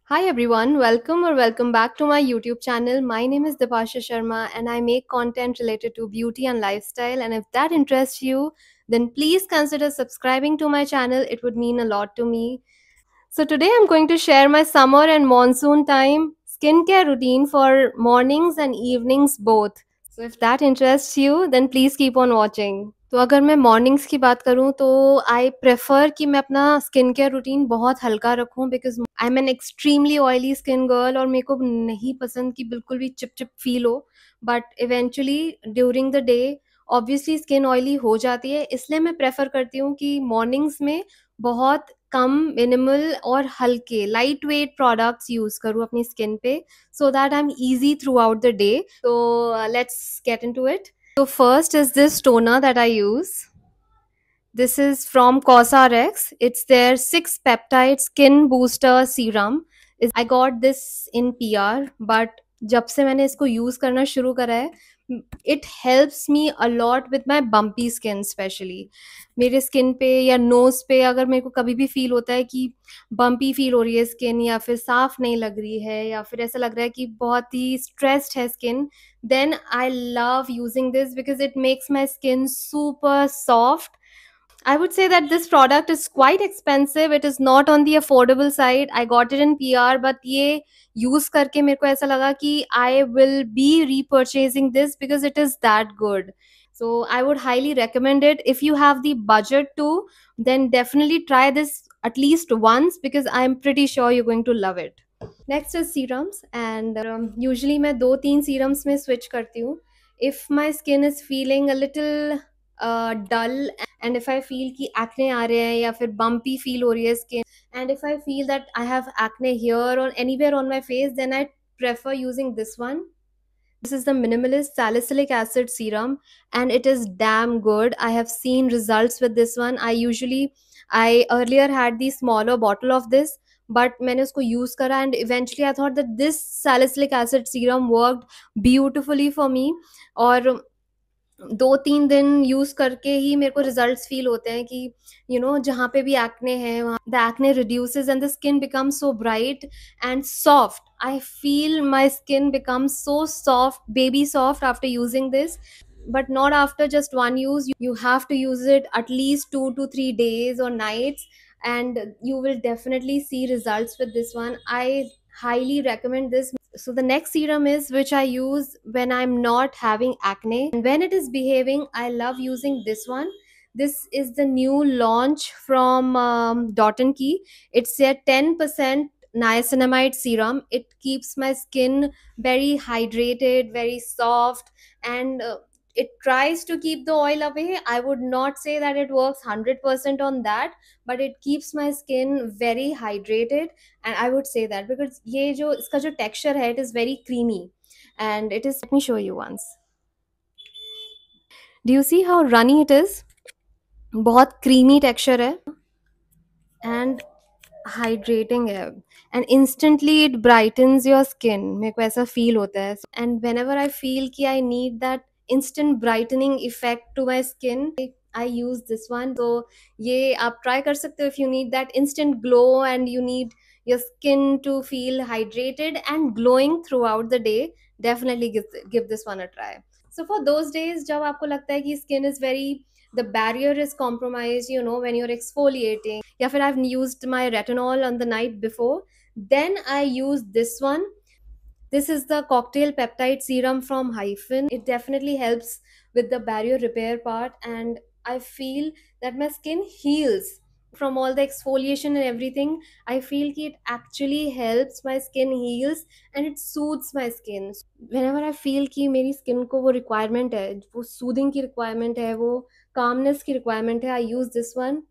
Hi everyone, welcome back to my YouTube channel. My name is Dipasha Sharma and I make content related to beauty and lifestyle. And if that interests you, then please consider subscribing to my channel. It would mean a lot to me. So today I'm going to share my summer and monsoon time skincare routine for mornings and evenings both. So if that interests you, then please keep on watching. तो अगर मैं mornings की बात करूँ तो I prefer कि मैं अपना स्किन केयर रूटीन बहुत हल्का रखूँ because I am an extremely oily skin girl और मेरे को नहीं पसंद कि बिल्कुल भी चिप चिप फील हो but eventually during the day obviously skin oily हो जाती है इसलिए मैं प्रेफर करती हूँ कि मॉर्निंग्स में बहुत कम मिनिमल और हल्के लाइट वेट प्रोडक्ट्स यूज करूँ अपनी स्किन पे so that I'm easy throughout the day. So let's get into it. So first is this toner that I use. This is from Cosrx. It's their 6 peptide skin booster serum. I got this in PR, but जब से मैंने इसको use करना शुरू करा है it helps me a lot with my bumpy skin specially मेरे skin पे या नोज पे अगर मेरे को कभी भी फील होता है कि बम्पी फील हो रही है स्किन या फिर साफ नहीं लग रही है या फिर ऐसा लग रहा है कि बहुत ही स्ट्रेस्ड है skin then I love using this because it makes my skin super soft. I would say that this product is quite expensive. It is not on the affordable side. I got it in PR, but ये use करके मेरे को ऐसा लगा कि I will be repurchasing this because it is that good. So I would highly recommend it. If you have the budget to, then definitely try this at least once because I'm pretty sure you're going to love it. Next is serums and usually मैं 2-3 serums में switch करती हूँ if my skin is feeling a little dull and if I feel कि acne आ रहे हैं या फिर बम्पी फील हो रही है skin and if I feel that I have acne here और anywhere on my face then I prefer using this one. This is the minimalist salicylic acid serum and it is damn good. I have seen results with this one. I earlier had the smaller bottle of this but मैंने उसको use करा and eventually I thought that this salicylic acid serum worked beautifully for me और 2-3 दिन use करके ही मेरे को results feel होते हैं कि जहाँ पे भी एक्ने है वहाँ the acne reduces and the skin become so bright and soft I feel my skin become so soft baby soft after using this but not after just one use. You have to use it at least 2 to 3 days or nights and you will definitely see results with this one. I highly recommend this. So the next serum is which I use when I'm not having acne and when it is behaving I love using this one. This is the new launch from Dot and Key. It's a 10% niacinamide serum. It keeps my skin very hydrated, very soft, and it tries to keep the oil away. I would not say that it works 100% on that, but it keeps my skin very hydrated and I would say that because ये जो इसका जो texture है it is very creamy and it is, let me show you once. Do you see how runny it is? बहुत creamy texture है and hydrating है and instantly it brightens your skin. मेरे को ऐसा feel होता है and whenever I feel कि I need that instant brightening effect to my skin I use this one. तो ये आप try कर सकते हो if you need that instant glow and you need your skin to feel hydrated and glowing throughout the day. Definitely give this one a try. So for those days जब आपको लगता है कि skin is very the barrier is compromised when you're exfoliating या फिर I've used my retinol on the night before then I use this one. This is the cocktail peptide serum from Hyphen. It definitely helps with the barrier repair part and I feel that my skin heals from all the exfoliation and everything. I feel कि it actually helps my skin heals and it soothes my skin. Whenever I feel कि मेरी skin को वो requirement है, वो soothing की requirement है, वो calmness की requirement है, I use this one.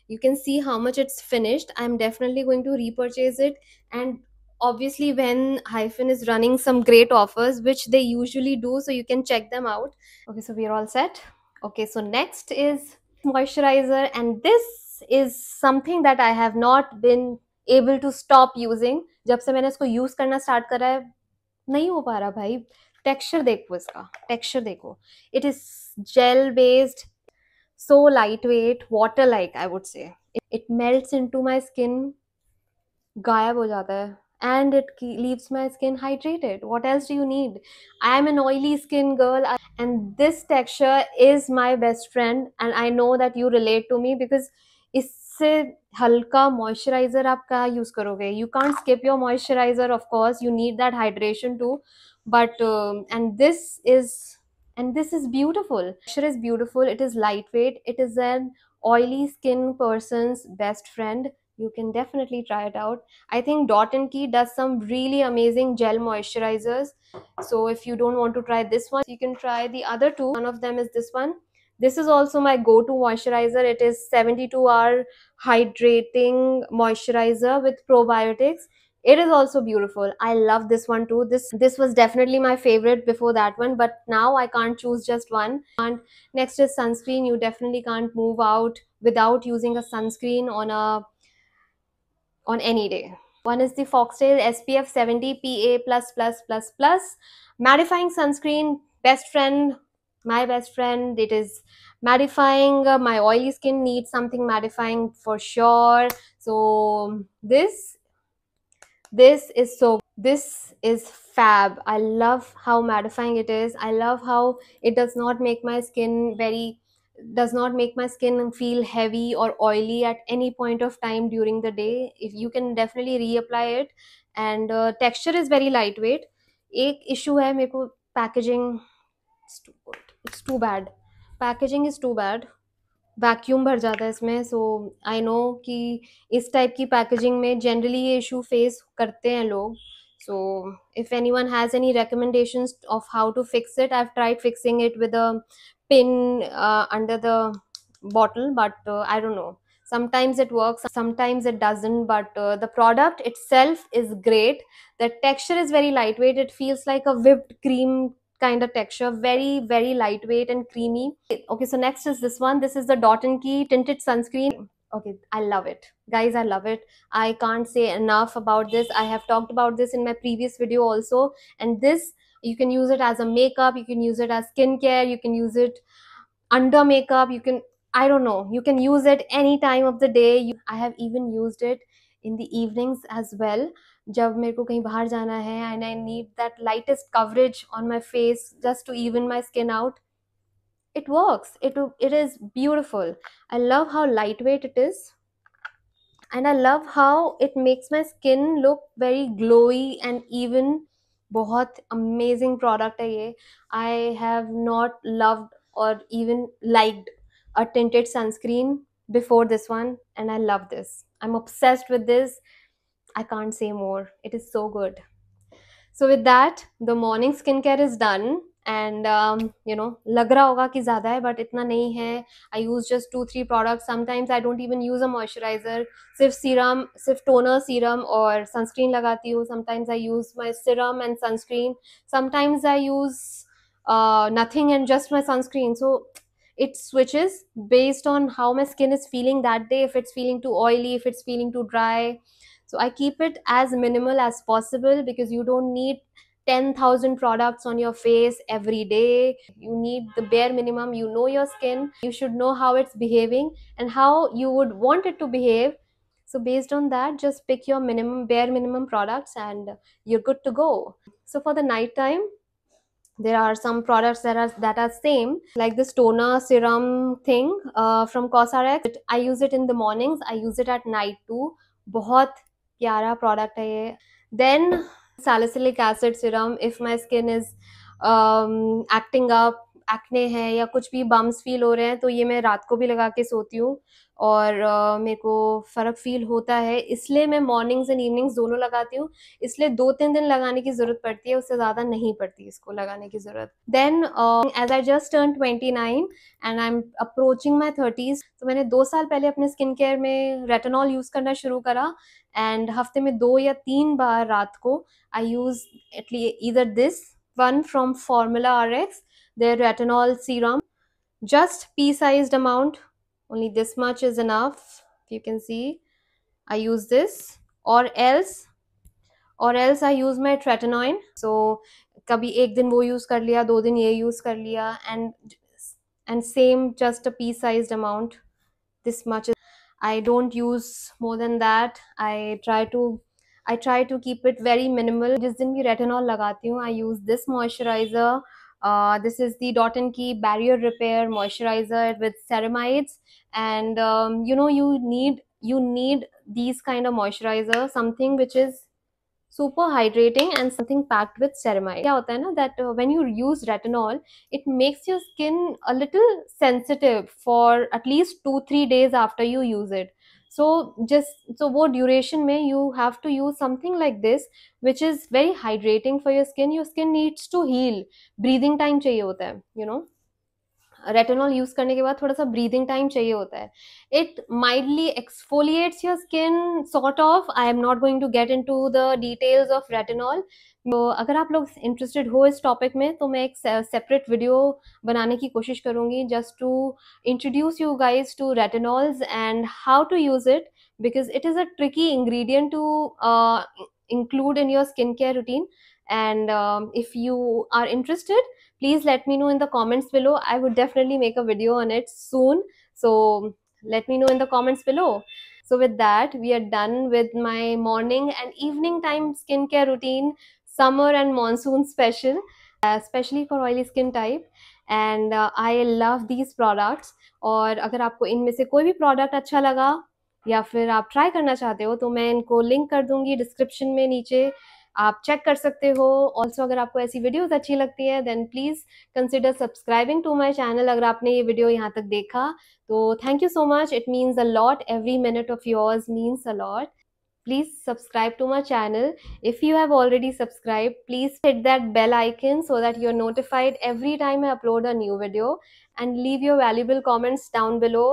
You can see how much it's finished. I'm definitely going to repurchase it and obviously when Hyphen is running some great offers which they usually do, so you can check them out. Okay, so we're all set. Okay, so next is moisturizer and this is something that I have not been able to stop using. जब से मैंने इसको use करना start करा है नहीं हो पा रहा भाई. टेक्सचर देखो इसका, टेक्सचर देखो. It is gel based, so lightweight, water like I would say. It melts into my skin, गायब हो जाता है and it leaves my skin hydrated. What else do you need? I am an oily skin girl, and this texture is my best friend, and I know that you relate to me because इससे हल्का moisturiser आप क्या use करोगे? You can't skip your moisturizer, of course you need that hydration too, but and this is beautiful. Texture is beautiful, it is lightweight, it is an oily skin person's best friend. You can definitely try it out. I think Dot and Key does some really amazing gel moisturizers. So if you don't want to try this one, you can try the other two. One of them is this one. This is also my go-to moisturizer. It is 72-hour hydrating moisturizer with probiotics. It is also beautiful. I love this one too. This was definitely my favorite before that one, but now I can't choose just one. And next is sunscreen. You definitely can't move out without using a sunscreen on any day. One is the Foxtail SPF 70 PA++++, mattifying sunscreen, best friend, my best friend. It is mattifying. My oily skin needs something mattifying for sure. So this is fab. I love how mattifying it is. I love how it does not make my skin feel heavy or oily at any point of time during the day. If you can definitely reapply it, and texture is very lightweight. एक issue है मेरे को, packaging. It's too bad. Packaging is too bad. Vacuum भर जाता है इसमें. सो I know कि इस टाइप की पैकेजिंग में जनरली ये इशू फेस करते हैं लोग. So if anyone has any recommendations of how to fix it, I've tried fixing it with a pin under the bottle, but I don't know, sometimes it works, sometimes it doesn't, but the product itself is great. The texture is very lightweight, it feels like a whipped cream kind of texture, very very lightweight and creamy. Okay, so next is this one. This is the Dot and Key tinted sunscreen. Okay, I love it, guys, I love it. I can't say enough about this. I have talked about this in my previous video also, and this, you can use it as a makeup, you can use it as skincare, you can use it under makeup, you can, I don't know, you can use it any time of the day. I have even used it in the evenings as well, जब मेरे को कहीं बाहर जाना है and I need that lightest coverage on my face just to even my skin out. It works. It is beautiful. I love how lightweight it is, and I love how it makes my skin look very glowy and even. बहुत amazing product है ये. I have not loved or even liked a tinted sunscreen before this one, and I love this. I'm obsessed with this. I can't say more. It is so good. So with that, the morning skincare is done, and लग रहा होगा कि ज़्यादा है, but इतना नहीं है. I use just 2-3 products. Sometimes I don't even use a moisturizer. सिर्फ toner, serum और sunscreen लगाती हूँ. Sometimes I use my serum and sunscreen. Sometimes I use nothing and just my sunscreen. So it switches based on how my skin is feeling that day. If it's feeling too oily, if it's feeling too dry. So I keep it as minimal as possible, because you don't need 10,000 products on your face every day. You need the bare minimum. You know your skin, you should know how it's behaving and how you would want it to behave. So based on that, just pick your bare minimum products and you're good to go. So for the night time, there are some products that are same, like this toner serum thing from Cosrx. I use it in the mornings, I use it at night too. बहुत प्यारा product है ये. Then salicylic acid serum, if my skin is acting up, acne है या कुछ भी bumps feel हो रहे हैं, तो ये मैं रात को भी लगा के सोती हूँ और मेरे को फ़र्क फील होता है, इसलिए मैं मॉर्निंग्स एंड इवनिंग्स दोनों लगाती हूँ. इसलिए 2-3 दिन लगाने की ज़रूरत पड़ती है, उससे ज़्यादा नहीं पड़ती इसको लगाने की ज़रूरत. Then as I just turn 29 and I am approaching my 30s, तो मैंने 2 साल पहले अपने स्किन केयर में रेटिनॉल यूज़ करना शुरू करा, एंड हफ्ते में 2 या 3 बार रात को I use either this one from Formula RX, their retinol serum, just pea-sized amount, only this much is enough. You can see I use this, or else I use my tretinoin. So कभी एक दिन वो use कर लिया, 2 दिन ये use कर लिया, and same, just a pea-sized amount, this much. I don't use more than that. I I try to keep it very minimal. जिस दिन भी retinol लगाती हूँ, I use this moisturizer. This is the Dot and Key Barrier Repair Moisturizer with ceramides, and you need these kind of moisturizer, something which is super hydrating and something packed with ceramide. क्या होता है ना that when you use retinol, it makes your skin a little sensitive for at least 2-3 days after you use it. So वो duration में you have to use something like this, which is very hydrating for your skin. Your skin needs to heal. Breathing time चाहिए होता है, retinol use करने के बाद थोड़ा सा ब्रीदिंग टाइम चाहिए होता है. It mildly exfoliates your skin sort of. I am not going to get into the details of retinol. तो अगर आप लोग इंटरेस्टेड हो इस टॉपिक में तो मैं एक सेपरेट वीडियो बनाने की कोशिश करूंगी just to introduce you guys to retinols and how to use it, because it is a tricky ingredient to include in your skincare routine. And if you are interested, please let me know in the comments below. I would definitely make a video on it soon, so let me know in the comments below. So with that, we are done with my morning and evening time skincare routine, summer and monsoon special, especially for oily skin type. And I love these products. और अगर आपको इनमें से कोई भी product अच्छा लगा या फिर आप ट्राई करना चाहते हो तो मैं इनको लिंक कर दूंगी डिस्क्रिप्शन में नीचे, आप चेक कर सकते हो. ऑल्सो अगर आपको ऐसी वीडियोस अच्छी लगती है then please consider subscribing to my channel. अगर आपने ये वीडियो यहाँ तक देखा तो thank you so much. It means a lot. Every minute of yours means a lot. Please subscribe to my channel. If you have already subscribed, please hit that bell icon so that you're notified every time I upload a new video, and leave your valuable comments down below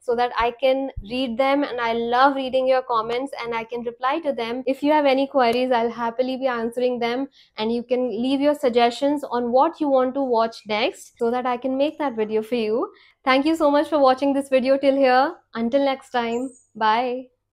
so that I can read them, and I love reading your comments and I can reply to them. If you have any queries, I'll happily be answering them, and you can leave your suggestions on what you want to watch next so that I can make that video for you. Thank you so much for watching this video till here. Until next time, bye.